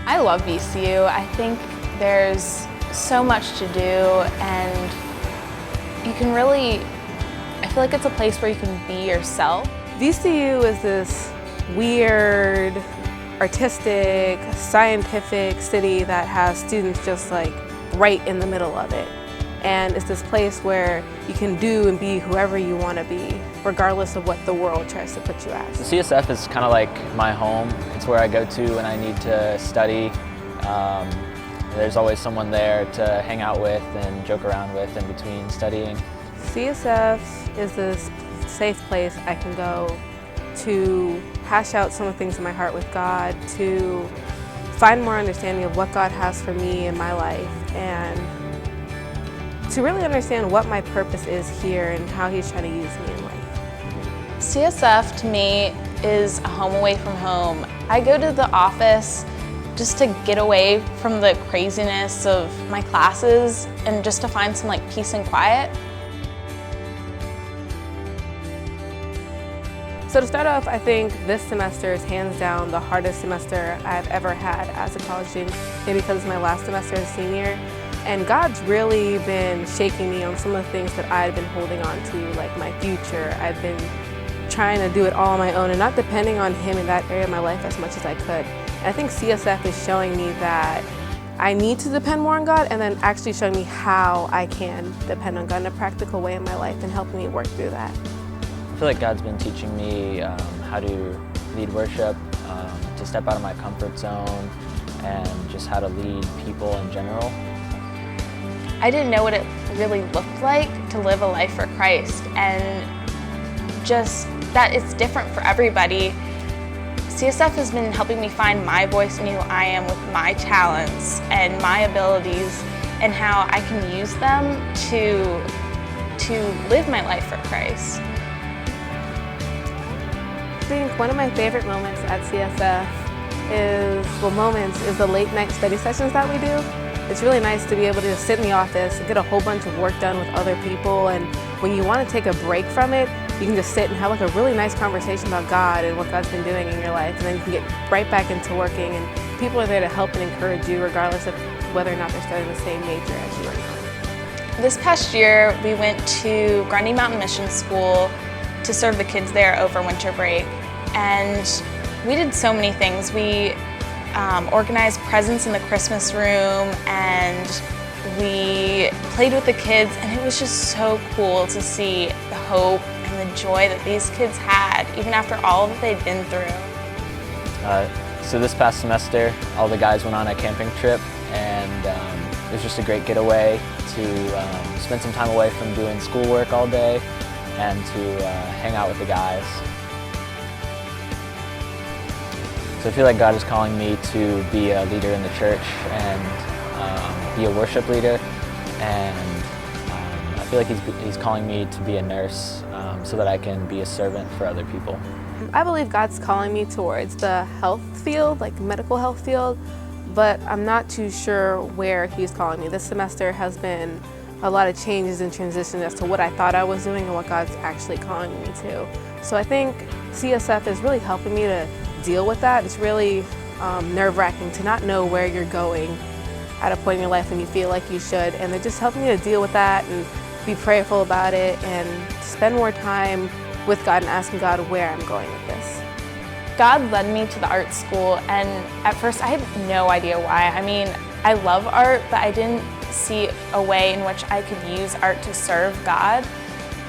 I love VCU. I think there's so much to do, and you can really, I feel like it's a place where you can be yourself. VCU is this weird, artistic, scientific city that has students just like right in the middle of it. And it's this place where you can do and be whoever you want to be, regardless of what the world tries to put you as. CSF is kind of like my home. It's where I go to when I need to study. There's always someone there to hang out with and joke around with in between studying. CSF is this safe place I can go to hash out some of the things in my heart with God, to find more understanding of what God has for me in my life, and to really understand what my purpose is here and how He's trying to use me in life. CSF to me is a home away from home. I go to the office just to get away from the craziness of my classes and just to find some like peace and quiet. So to start off, I think this semester is hands down the hardest semester I've ever had as a college student, maybe because it's my last semester as a senior. And God's really been shaking me on some of the things that I've been holding on to, like my future. I've been trying to do it all on my own and not depending on Him in that area of my life as much as I could. And I think CSF is showing me that I need to depend more on God, and then actually showing me how I can depend on God in a practical way in my life and helping me work through that. I feel like God's been teaching me how to lead worship, to step out of my comfort zone, and just how to lead people in general. I didn't know what it really looked like to live a life for Christ, and just that it's different for everybody. CSF has been helping me find my voice and who I am with my talents and my abilities, and how I can use them to live my life for Christ. I think one of my favorite moments at CSF is the late night study sessions that we do. It's really nice to be able to just sit in the office and get a whole bunch of work done with other people, and when you want to take a break from it, you can just sit and have like a really nice conversation about God and what God's been doing in your life, and then you can get right back into working, and people are there to help and encourage you regardless of whether or not they're studying the same major as you are. This past year, we went to Grundy Mountain Mission School to serve the kids there over winter break, and we did so many things. We organized presents in the Christmas room, and we played with the kids, and it was just so cool to see the hope and the joy that these kids had, even after all that they'd been through. So this past semester, all the guys went on a camping trip, and it was just a great getaway to spend some time away from doing schoolwork all day and to hang out with the guys. So I feel like God is calling me to be a leader in the church and be a worship leader, and I feel like He's calling me to be a nurse so that I can be a servant for other people. I believe God's calling me towards the health field, like medical health field, but I'm not too sure where He's calling me. This semester has been a lot of changes and transitions as to what I thought I was doing and what God's actually calling me to. So I think CSF is really helping me to deal with that. It's really nerve-wracking to not know where you're going at a point in your life when you feel like you should, and they're just helping me to deal with that and be prayerful about it and spend more time with God and asking God where I'm going with this. God led me to the art school, and at first I had no idea why. I mean, I love art, but I didn't see a way in which I could use art to serve God.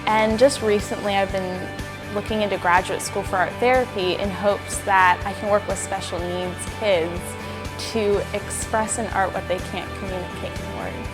And just recently I've been looking into graduate school for art therapy in hopes that I can work with special needs kids to express in art what they can't communicate in words.